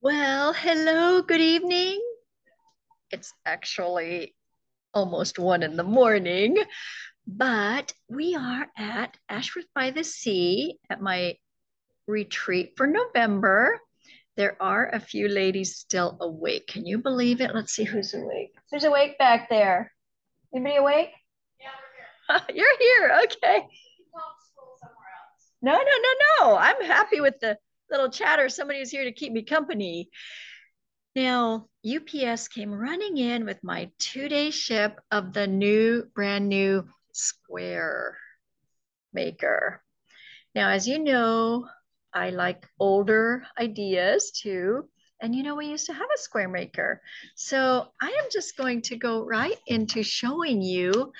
Well, hello, good evening. It's actually almost 1 in the morning, but we are at Ashworth by the Sea at my retreat for November. There are a few ladies still awake. Can you believe it? Let's see who's awake. Who's awake back there? Anybody awake? You're here. Okay. No. I'm happy with the little chatter. Somebody's here to keep me company. Now, UPS came running in with my 2-day ship of the brand new square maker. Now, as you know, I like older ideas too. And we used to have a square maker. So I am just going to go right into showing you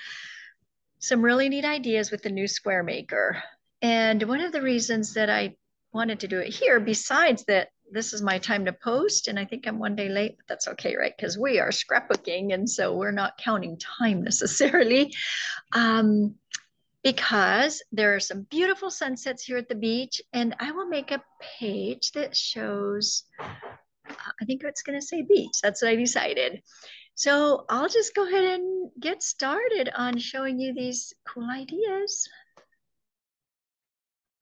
some really neat ideas with the new square maker. And one of the reasons that I wanted to do it here, besides that this is my time to post, and I think I'm 1 day late, but that's okay, right? Because we are scrapbooking, and so we're not counting time necessarily. Because there are some beautiful sunsets here at the beach, and I will make a page that shows, I think it's going to say beach. That's what I decided. So I'll just go ahead and get started on showing you these cool ideas.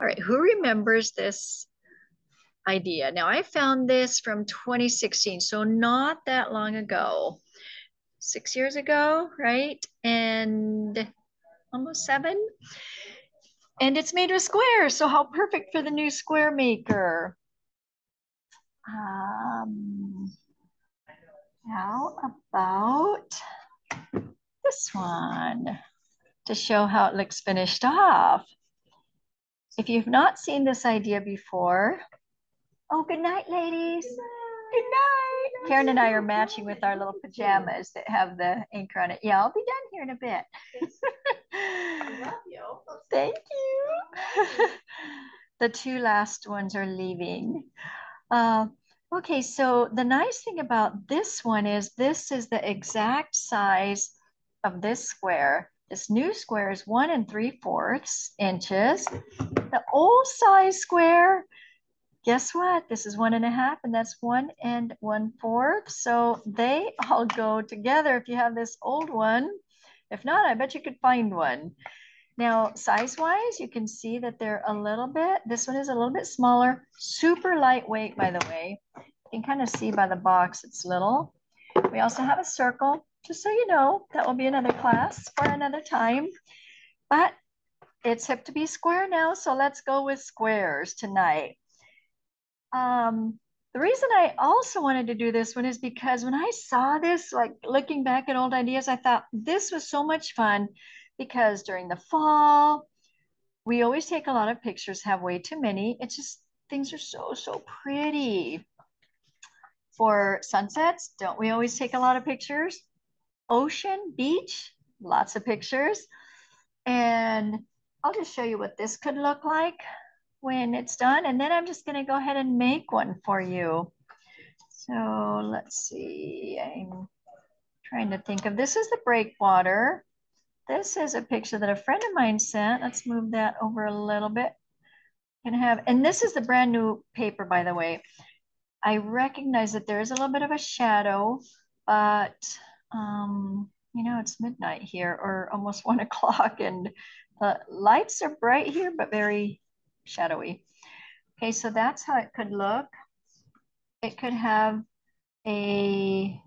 All right, who remembers this idea? Now, I found this from 2016, so not that long ago. 6 years ago, right? And almost 7. And it's made with squares, so how perfect for the new square maker. How about this one to show how it looks finished off? If you've not seen this idea before, oh, good night, ladies. Good night. Karen and I are matching with our little pajamas that have the anchor on it. Yeah, I'll be done here in a bit. I love you. Thank you. The 2 last ones are leaving. Okay, so the nice thing about this one is this is the exact size of this square. This new square is 1 3/4 inches. The old size square, guess what? This is 1.5, and that's 1 1/4. So they all go together if you have this old one. If not, I bet you could find one. Now, size-wise, you can see that they're a little bit, this one is a little bit smaller, super lightweight, by the way. You can kind of see by the box, it's little. We also have a circle, just so you know, that will be another class for another time. But it's hip to be square now, so let's go with squares tonight. The reason I also wanted to do this one is because when I saw this, like looking back at old ideas, I thought this was so much fun because during the fall, we always take a lot of pictures, have way too many. It's just, things are so pretty. For sunsets, don't we always take a lot of pictures? Ocean, beach, lots of pictures. And I'll just show you what this could look like when it's done. And then I'm just going to go ahead and make one for you. So let's see. I'm trying to think of, this is the breakwater. This is a picture that a friend of mine sent. Let's move that over a little bit. And this is the brand new paper, by the way. I recognize that there is a little bit of a shadow, but it's midnight here, or almost 1 o'clock, and the lights are bright here, but very shadowy. Okay, so that's how it could look. It could have a,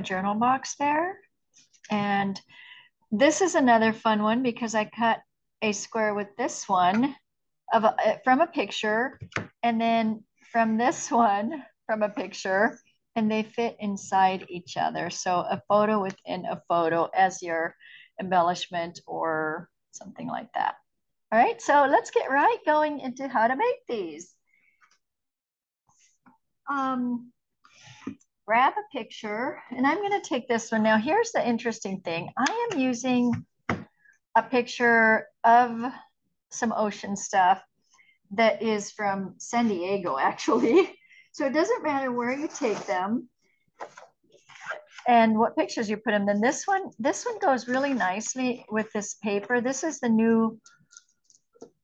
journal box there. And this is another fun one because I cut a square with this one from a picture, and then from this one from a picture, and they fit inside each other. So a photo within a photo as your embellishment or something like that. All right, so let's get right going into how to make these. Grab a picture, and I'm going to take this one. Now, here's the interesting thing. I am using a picture of some ocean stuff that is from San Diego, actually. So it doesn't matter where you take them and what pictures you put them. Then this one goes really nicely with this paper. This is the new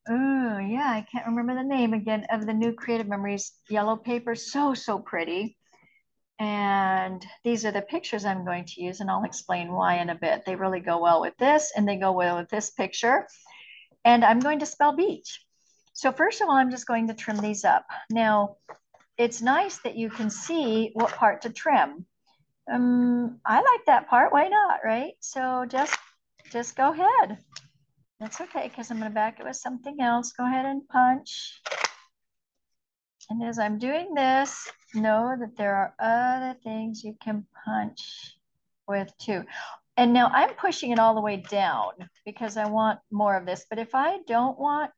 Oh, yeah, I can't remember the name again of the new Creative Memories yellow paper. So, so pretty. And these are the pictures I'm going to use, and I'll explain why in a bit. They really go well with this, and they go well with this picture. And I'm going to spell beach. So first of all, I'm just going to trim these up. Now, it's nice that you can see what part to trim. I like that part. Why not, right? So just go ahead. That's okay, because I'm going to back it with something else. Go ahead and punch. And as I'm doing this, know that there are other things you can punch with too. And now I'm pushing it all the way down because I want more of this. But if I want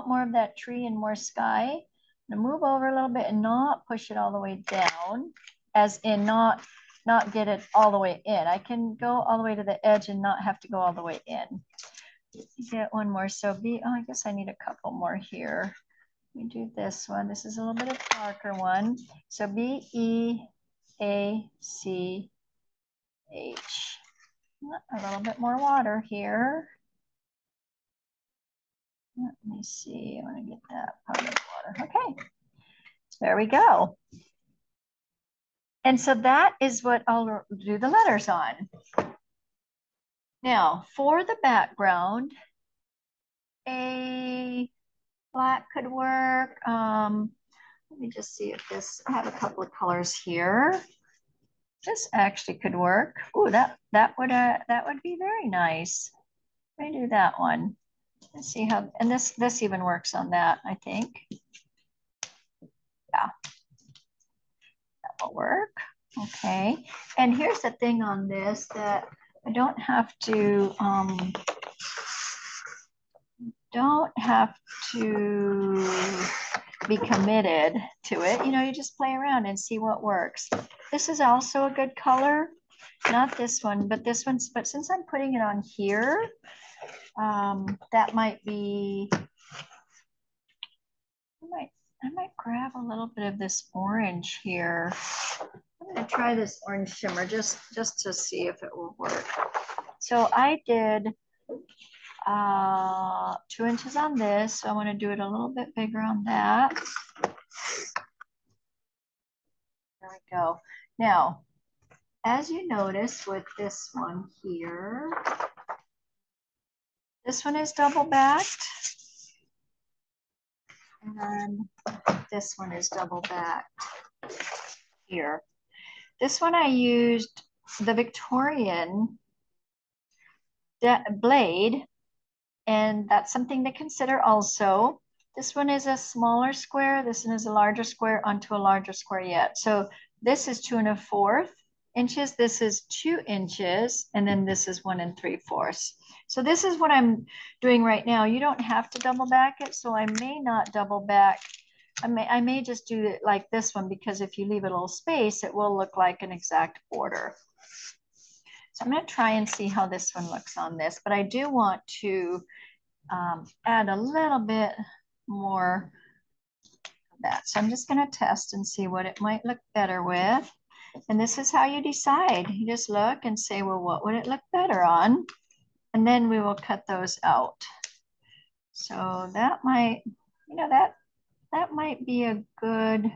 more of that tree and more sky, I'm gonna move over a little bit and not push it all the way down, as in not get it all the way in. I can go all the way to the edge and not have to go all the way in. Get one more. So I guess I need a couple more here. We do this one. This is a little bit of darker one. So BEACH. A little bit more water here. Let me see. I want to get that part of the water. Okay. There we go. And so that is what I'll do the letters on. Now, for the background, a black could work. Let me just see if I have a couple of colors here. This actually could work. Oh, that would be very nice. Let me do that one. Let's see how, and this even works on that, I think. Yeah, that will work. Okay, and here's the thing on this, that I don't have to be committed to it. You know, you just play around and see what works. This is also a good color. Not this one, but this one's, but since I'm putting it on here, that might be, I might grab a little bit of this orange here. I'm gonna try this orange shimmer just to see if it will work. So I did 2 inches on this. So I want to do it a little bit bigger on that. There we go. Now, as you notice with this one here, this one is double backed. And this one is double backed here. This one I used the Victorian blade, and that's something to consider also. This one is a smaller square. This one is a larger square onto a larger square yet. So this is 2 1/4 inches. This is 2 inches. And then this is 1 3/4. So this is what I'm doing right now. You don't have to double back it. So I may not double back. I may just do it like this one, because if you leave a little space, it will look like an exact border. So I'm going to try and see how this one looks on this, but I do want to add a little bit more of that. So I'm just going to test and see what it might look better with. And this is how you decide. You just look and say, well, what would it look better on? And then we will cut those out. So that might, you know, that might be a good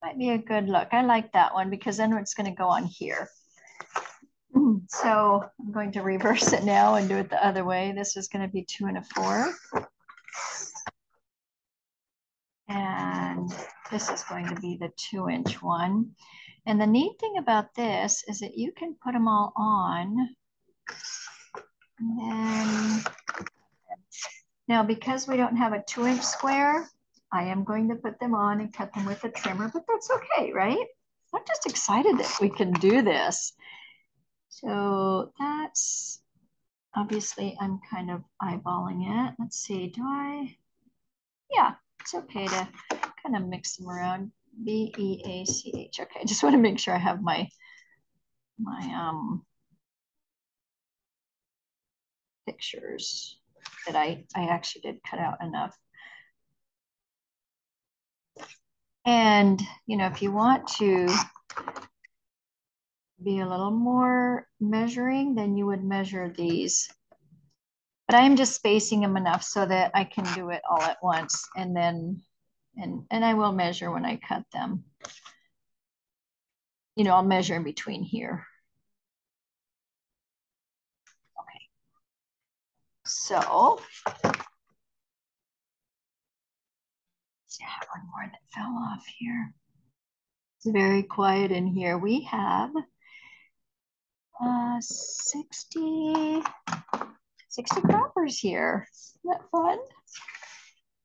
look. I like that one, because then it's going to go on here. So I'm going to reverse it now and do it the other way. This is going to be 2 1/4. And this is going to be the 2-inch one. And the neat thing about this is that you can put them all on. And then, now because we don't have a 2-inch square, I am going to put them on and cut them with a trimmer, but that's okay, right? I'm just excited that we can do this. So that's, obviously I'm kind of eyeballing it. Let's see, yeah, it's okay to kind of mix them around. BEACH. Okay, I just want to make sure I have my pictures that I actually did cut out enough. And, you know, if you want to be a little more measuring, then you would measure these but I'm just spacing them enough so that I can do it all at once. And then, and I will measure when I cut them. You know, I'll measure in between here. Okay. So, I have one more that fell off here. It's very quiet in here. We have 60 croppers here. Isn't that fun?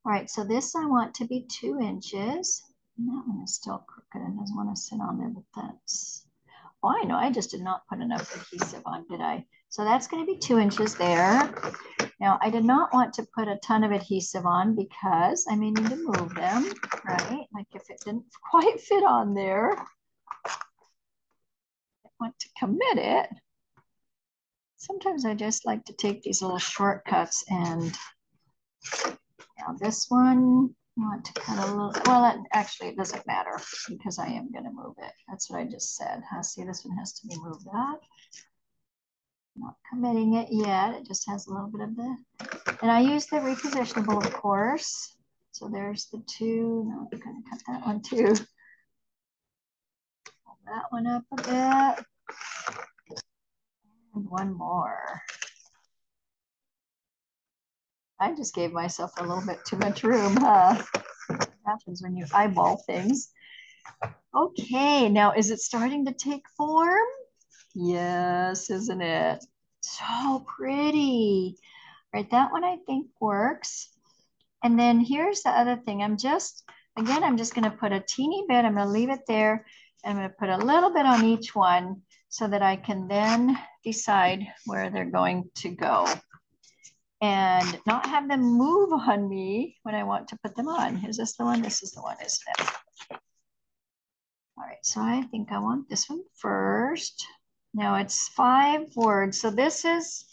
All right, so this I want to be 2 inches. And that one is still crooked and doesn't want to sit on there, but that's, oh, I know, I just did not put enough adhesive on, did I? So that's going to be 2 inches there. Now, I did not want to put a ton of adhesive on because I may need to move them, right? Like if it didn't quite fit on there, I want to commit it. Sometimes I just like to take these little shortcuts, and now this one, I want to cut a little, well, actually it doesn't matter because I am going to move it. That's what I just said. See, this one has to be moved up. Not committing it yet. It just has a little bit of the, and I use the repositionable, of course. So there's the 2. Now I'm going to cut that one too. Pull that one up a bit. And one more. I just gave myself a little bit too much room, huh? What happens when you eyeball things. Okay, now is it starting to take form? Yes, isn't it? So pretty. Right, that one I think works. And then here's the other thing. I'm just going to put a teeny bit. I'm going to leave it there. And I'm going to put a little bit on each one so that I can then decide where they're going to go and not have them move on me when I want to put them on. Is this the one? This is the one, isn't it? All right, so I think I want this one first. Now it's 5 words. So this is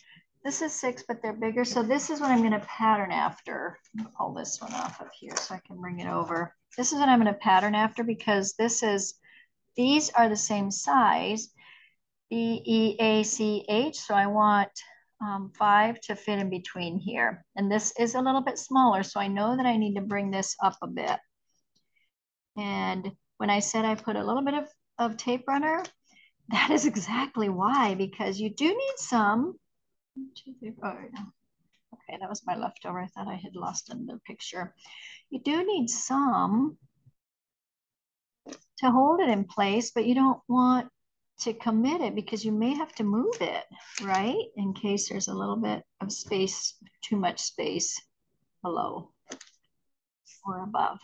6, but they're bigger. So this is what I'm going to pattern after. Pull this one off of here so I can bring it over. This is what I'm going to pattern after because these are the same size, BEACH. So I want 5 to fit in between here. And this is a little bit smaller. So I know that I need to bring this up a bit. And when I said I put a little bit of tape runner, that is exactly why, because you do need some. 1, 2, 3, 4. Okay, that was my leftover. I thought I had lost in the picture. You do need some to hold it in place, but you don't want to commit it because you may have to move it, right? In case there's a little bit of space, too much space below or above.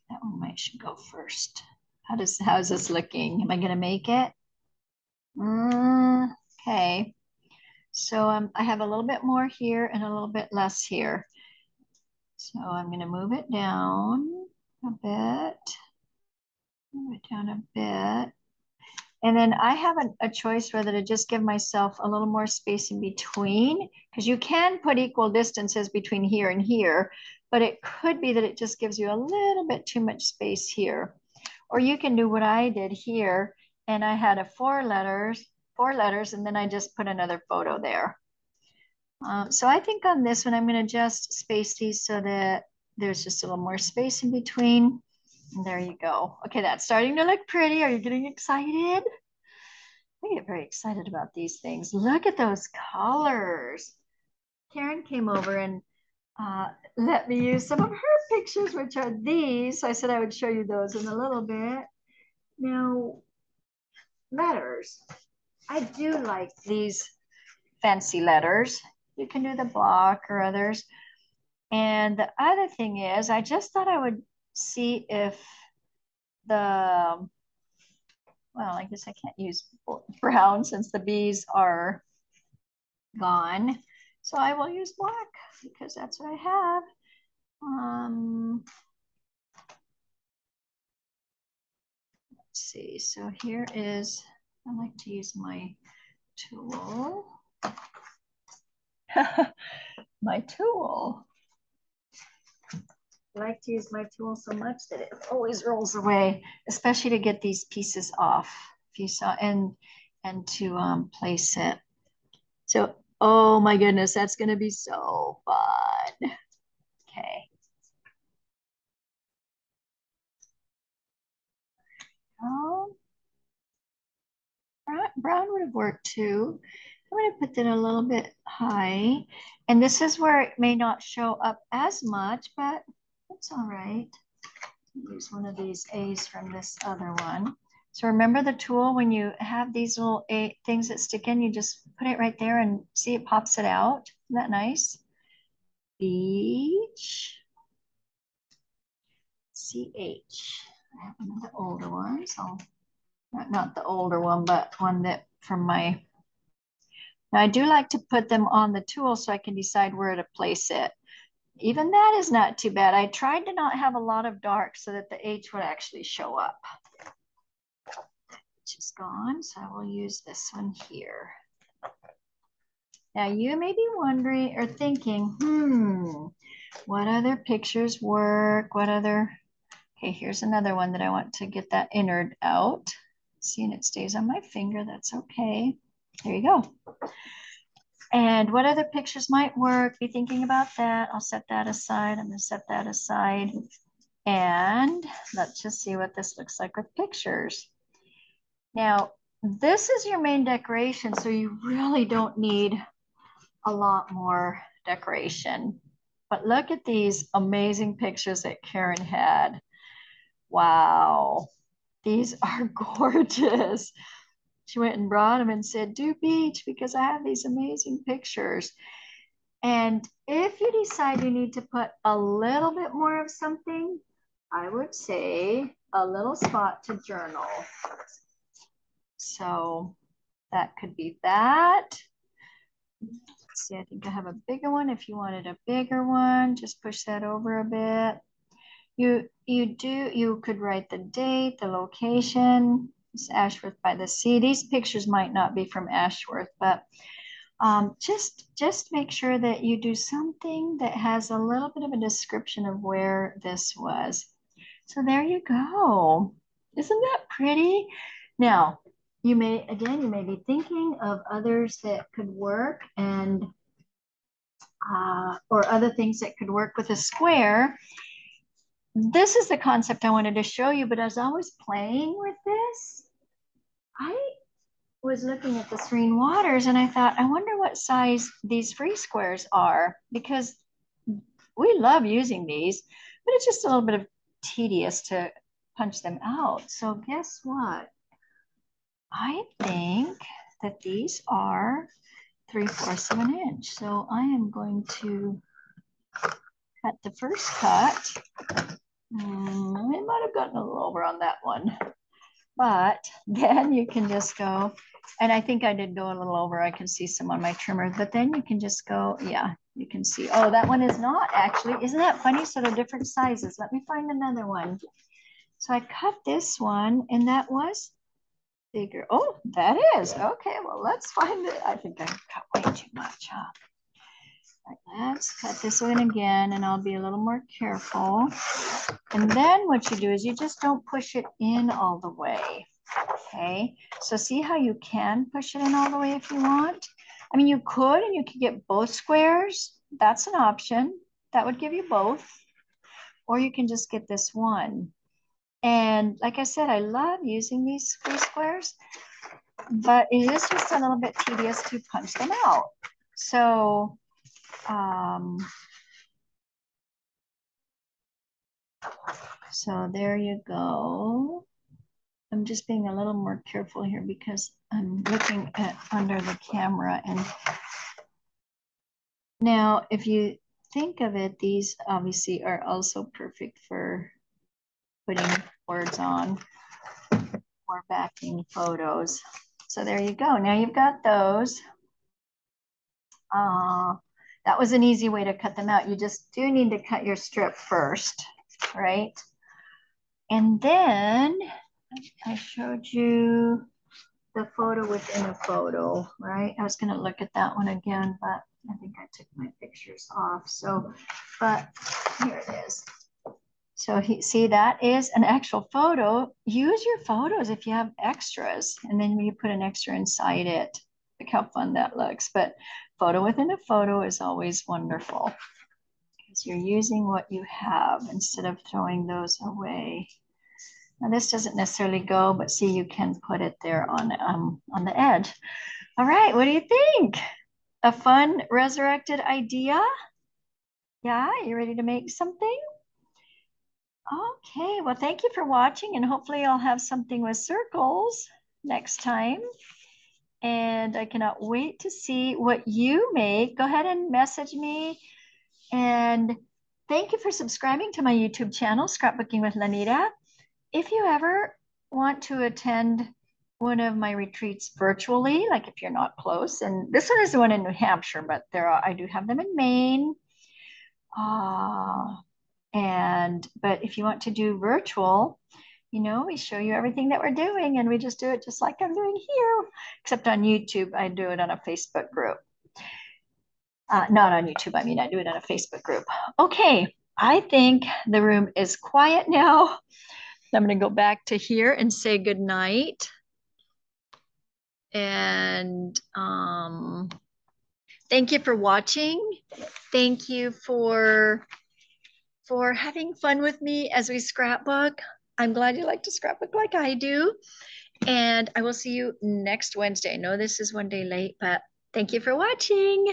That one should go first. How is this looking? Am I going to make it? Okay. So I have a little bit more here and a little bit less here. So I'm going to move it down a bit. Move it down a bit. And then I have a choice whether to just give myself a little more space in between, because you can put equal distances between here and here, but it could be that it just gives you a little bit too much space here. Or you can do what I did here, and I had 4 letters, and then I just put another photo there. So I think on this one, I'm going to just space these so that there's just a little more space in between. And there you go. Okay, that's starting to look pretty. Are you getting excited? I get very excited about these things. Look at those colors. Karen came over and let me use some of her pictures, which are these. So I said I would show you those in a little bit. Now, letters. I do like these fancy letters. You can do the block or others. And the other thing is, I just thought I would see if well, I guess I can't use brown since the bees are gone. So I will use black because that's what I have. Let's see. So here is, I like to use my tool. My tool. I like to use my tool so much that it always rolls away, especially to get these pieces off. If you saw, and to place it. So, oh my goodness, that's going to be so fun. Okay. Oh, brown would have worked too. I'm going to put that a little bit high. And this is where it may not show up as much, but it's all right. Use one of these A's from this other one. So remember the tool when you have these little things that stick in, you just put it right there and see it pops it out. Isn't that nice? Beach. CH. I have another older one, so not the older one, but one that from my. Now I do like to put them on the tool so I can decide where to place it. Even that is not too bad. I tried to not have a lot of dark so that the H would actually show up. Which is gone, so I will use this one here. Now you may be wondering or thinking, what other pictures work? What other, okay, here's another one that I want to get that innard out. See, and it stays on my finger, that's okay. There you go. And what other pictures might work? Be thinking about that. I'll set that aside. I'm gonna set that aside. And let's just see what this looks like with pictures. Now, this is your main decoration, so you really don't need a lot more decoration. But look at these amazing pictures that Karen had. Wow, these are gorgeous. She went and brought them and said, do beach because I have these amazing pictures. And if you decide you need to put a little bit more of something, I would say a little spot to journal. So that could be that. Let's see, I think I have a bigger one. If you wanted a bigger one, just push that over a bit. You could write the date, the location. It's Ashworth by the Sea. These pictures might not be from Ashworth, but just make sure that you do something that has a little bit of a description of where this was. So there you go. Isn't that pretty? Now, you may be thinking of others that could work and or other things that could work with a square. This is the concept I wanted to show you, but as I was playing with this, I was looking at the Serene Waters and I thought, I wonder what size these free squares are, because we love using these, but it's just a little bit of tedious to punch them out. So guess what? I think that these are 3/4 of an inch. So I am going to cut the first cut. I might have gotten a little over on that one, but then you can just go, and I think I did go a little over. I can see some on my trimmer, but then you can just go, yeah, you can see, oh, that one is not actually, isn't that funny? So they're different sizes. Let me find another one. So I cut this one and that was bigger. Oh, that is, okay, well, let's find it. I think I cut way too much, huh? All right, let's cut this one again and I'll be a little more careful. And then what you do is you just don't push it in all the way. Okay, so see how you can push it in all the way if you want. I mean, you could, and you could get both squares. That's an option. That would give you both. Or you can just get this one. And like I said, I love using these free squares, but it is just a little bit tedious to punch them out. So, so there you go. I'm just being a little more careful here because I'm looking at under the camera. And now if you think of it, these obviously are also perfect for putting words on or backing photos. So there you go. Now you've got those. That was an easy way to cut them out. You just do need to cut your strip first, right? And then I showed you the photo within a photo, right? I was going to look at that one again, but I think I took my pictures off. So, but here it is. So see, that is an actual photo. Use your photos if you have extras, and then you put an extra inside it. how fun that looks. But photo within a photo is always wonderful because you're using what you have instead of throwing those away. Now this doesn't necessarily go, but see, you can put it there on the edge. All right, what do you think? A fun resurrected idea? Yeah, you ready to make something? Okay, well, thank you for watching, and hopefully I'll have something with circles next time. And I cannot wait to see what you make. Go ahead and message me. And thank you for subscribing to my YouTube channel, Scrapbooking with Lanita. If you ever want to attend one of my retreats virtually, like if you're not close, and this one is the one in New Hampshire, but I do have them in Maine. But if you want to do virtual, we show you everything that we're doing, and we just do it just like I'm doing here, except on YouTube, I do it on a Facebook group. Not on YouTube, I mean, I do it on a Facebook group. Okay, I think the room is quiet now. I'm going to go back to here and say good night. And thank you for watching. Thank you for having fun with me as we scrapbook. I'm glad you like to scrapbook like I do. And I will see you next Wednesday. I know this is one day late, but thank you for watching.